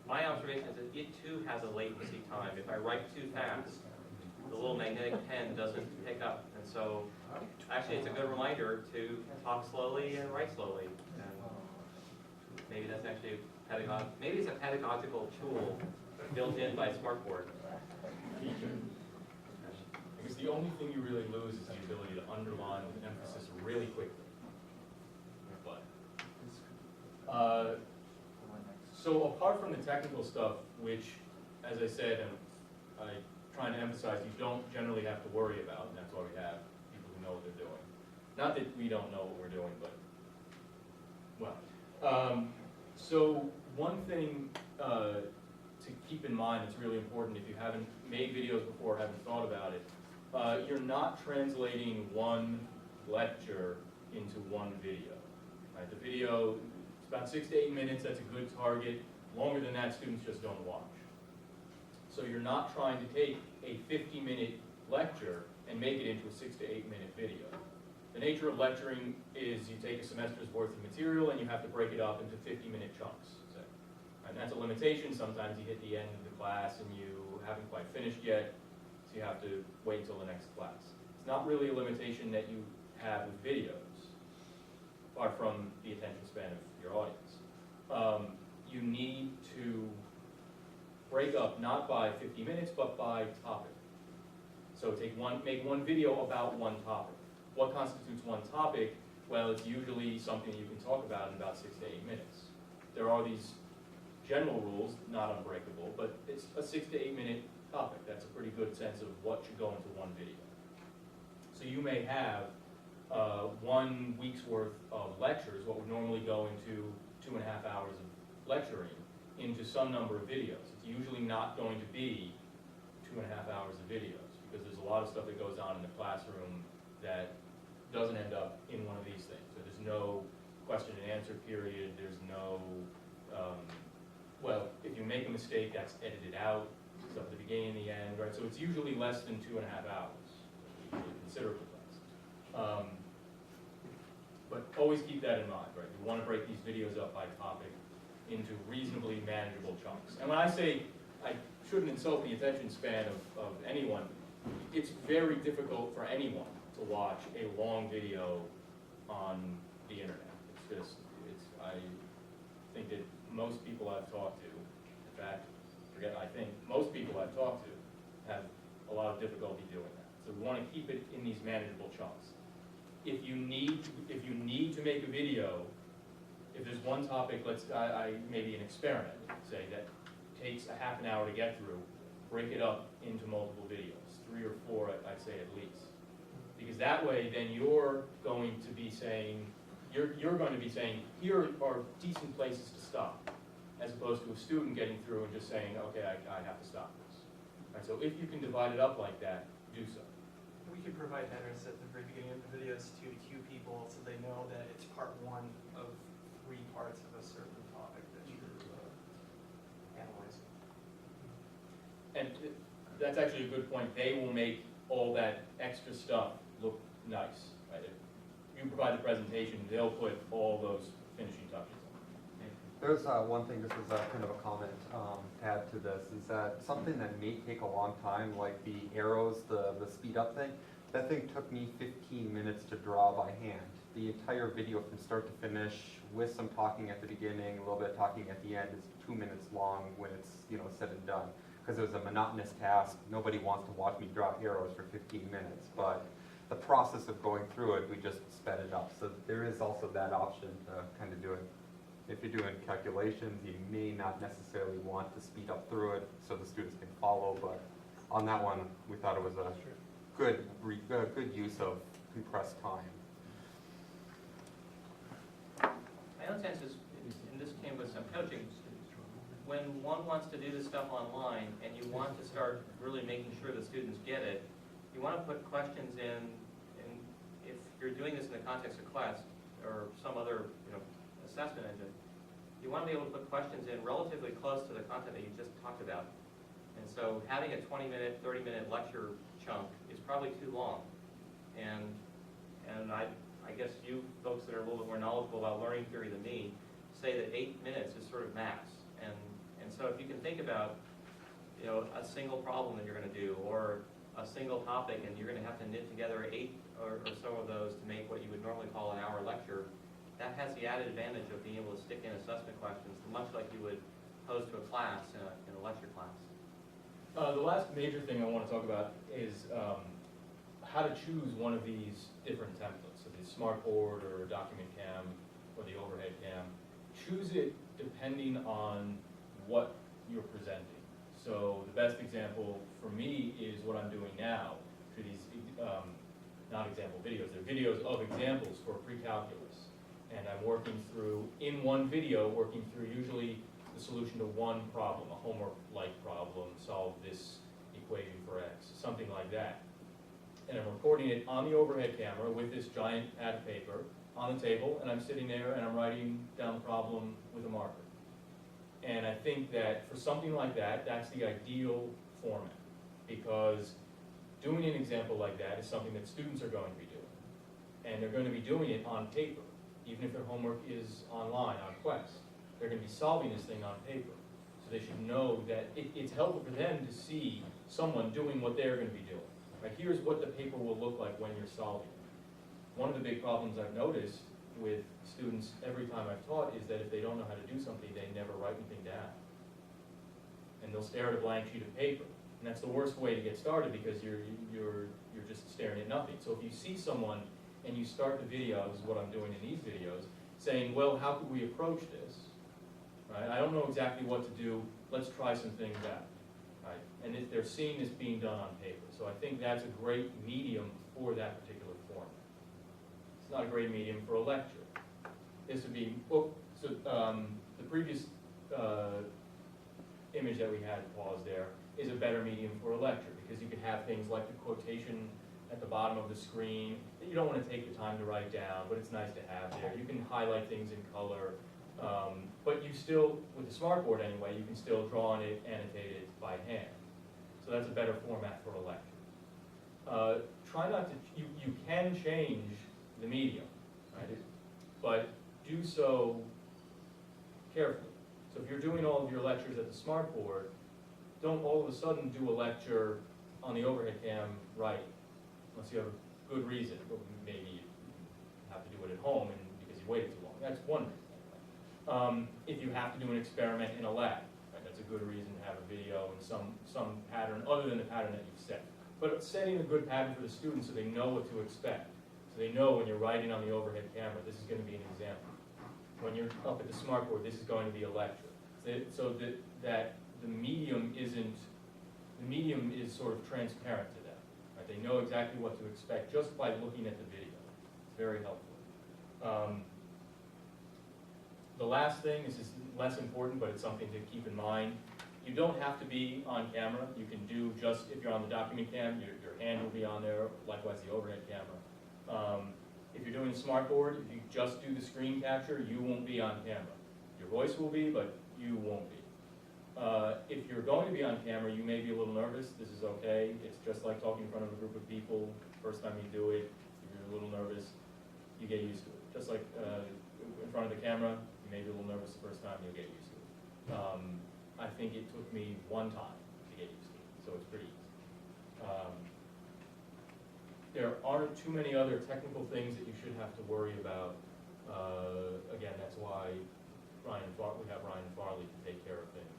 my observation is that it too has a latency time. If I write too fast, the little magnetic pen doesn't pick up. And so actually it's a good reminder to talk slowly and write slowly. And maybe that's actually maybe it's a pedagogical tool built in by Smartboard. Because the only thing you really lose is the ability to underline with emphasis really quickly. But, so apart from the technical stuff, which, as I said, and I'm trying to emphasize, you don't generally have to worry about, and that's why we have people who know what they're doing. Not that we don't know what we're doing, but, well. So one thing to keep in mind that's really important if you haven't made videos before, haven't thought about it, you're not translating one lecture into one video. Right? The video, it's about 6 to 8 minutes, that's a good target. Longer than that, students just don't watch. So you're not trying to take a 50-minute lecture and make it into a 6 to 8 minute video. The nature of lecturing is you take a semester's worth of material and you have to break it up into 50-minute chunks. So, and that's a limitation. Sometimes you hit the end of the class and you haven't quite finished yet, so you have to wait until the next class. It's not really a limitation that you have with videos, apart from the attention span of your audience. You need to break up not by 50 minutes, but by topic. So make one video about one topic. What constitutes one topic? Well, it's usually something you can talk about in about 6 to 8 minutes. There are these general rules, not unbreakable, but it's a 6 to 8 minute topic. That's a pretty good sense of what should go into one video. So you may have 1 week's worth of lectures, what would normally go into 2.5 hours of lecturing, into some number of videos. It's usually not going to be 2.5 hours of videos, because there's a lot of stuff that goes on in the classroom that doesn't end up in one of these things. So there's no question and answer period, there's no, well, if you make a mistake, that's edited out, so at the beginning and the end, right? So it's usually less than 2.5 hours, usually considerably less. But always keep that in mind, right? You want to break these videos up by topic into reasonably manageable chunks. And when I say I shouldn't insult the attention span of anyone, it's very difficult for anyone to watch a long video on the internet. I think that most people I've talked to, in fact, I think most people I've talked to have a lot of difficulty doing that. So we want to keep it in these manageable chunks. If you need to make a video, if there's one topic, maybe an experiment, say, that takes a half an hour to get through, break it up into multiple videos, 3 or 4, I'd say at least. Because that way, then you're going to be saying, here are decent places to stop, as opposed to a student getting through and just saying, okay, I have to stop this. Right, so if you can divide it up like that, do so. We could provide headers at the very beginning of the videos to cue people so they know that it's part 1 of 3 parts of a certain topic that you're analyzing. And that's actually a good point. They will make all that extra stuff look nice. Right? If you provide the presentation, they'll put all those finishing touches on. There's one thing, this is kind of a comment to add to this, is that something that may take a long time, like the arrows, the speed up thing, that thing took me 15 minutes to draw by hand. The entire video from start to finish, with some talking at the beginning, a little bit of talking at the end, is 2 minutes long when it's said and done. Because it was a monotonous task. Nobody wants to watch me draw arrows for 15 minutes, but the process of going through it, we just sped it up. So there is also that option to kind of do it. If you're doing calculations, you may not necessarily want to speed up through it so the students can follow, but on that one, we thought it was a good use of compressed time. My own sense is, and this came with some coaching, when one wants to do this stuff online and you want to start really making sure the students get it, you want to put questions in, and if you're doing this in the context of class or some other assessment engine, you want to be able to put questions in relatively close to the content that you just talked about. And so having a 20-minute, 30-minute lecture chunk is probably too long. And I guess you folks that are a little bit more knowledgeable about learning theory than me say that 8 minutes is sort of max. And so if you can think about, you know, a single problem that you're gonna do, or a single topic, and you're gonna have to knit together 8 or so of those to make what you would normally call an hour lecture, that has the added advantage of being able to stick in assessment questions, much like you would pose to a class in a lecture class. The last major thing I want to talk about is how to choose one of these different templates, so the Smartboard or Document Cam or the Overhead Cam. Choose it depending on what you're presenting. So the best example for me is what I'm doing now for these, not example videos, they're videos of examples for pre-calculus. And I'm working through, in one video, working through usually the solution to one problem, a homework-like problem, solve this equation for x, something like that. And I'm recording it on the overhead camera with this giant pad of paper on the table, and I'm sitting there and I'm writing down the problem with a marker. And I think that for something like that, that's the ideal format, because doing an example like that is something that students are going to be doing. And they're going to be doing it on paper, even if their homework is online, on Quest. They're going to be solving this thing on paper. So they should know that it's helpful for them to see someone doing what they're going to be doing. Right? Here's what the paper will look like when you're solving it. One of the big problems I've noticed with students every time I've taught is that if they don't know how to do something, they never write anything down. And they'll stare at a blank sheet of paper. And that's the worst way to get started, because you're just staring at nothing. So if you see someone and you start the video, this is what I'm doing in these videos, saying, well, how could we approach this? Right? I don't know exactly what to do, let's try some things out. Right? And if they're seeing this being done on paper. So I think that's a great medium for that particular format. It's not a great medium for a lecture. This would be, well, so the previous image that we had paused there is a better medium for a lecture, because you could have things like the quotation at the bottom of the screen that you don't want to take the time to write down, but it's nice to have there. You can highlight things in color, but you still, with the Smartboard anyway, you can still draw on it, annotate it by hand. So that's a better format for a lecture. Try not to, you can change the medium, right? But do so carefully. So if you're doing all of your lectures at the Smartboard, don't all of a sudden do a lecture on the overhead cam right, unless you have a good reason. Maybe you have to do it at home and because you waited too long. That's one reason. If you have to do an experiment in a lab, right, that's a good reason to have a video and some pattern other than the pattern that you've set. But setting a good pattern for the students so they know what to expect. So they know when you're writing on the overhead camera, this is going to be an example. When you're up at the Smartboard, this is going to be a lecture. So that the medium is sort of transparent to them. Right? They know exactly what to expect just by looking at the video. It's very helpful. The last thing, this is less important, but it's something to keep in mind. You don't have to be on camera. You can do just, if you're on the document cam, your hand will be on there, likewise the overhead camera. If you're doing a Smartboard, if you just do the screen capture, you won't be on camera. Your voice will be, but you won't be. If you're going to be on camera, you may be a little nervous. This is okay. It's just like talking in front of a group of people. First time you do it, you're a little nervous. You get used to it. Just like in front of the camera, you may be a little nervous the first time, you'll get used to it. I think it took me one time to get used to it, so it's pretty easy. There aren't too many other technical things that you should have to worry about. Again, that's why we have Ryan Farley to take care of things.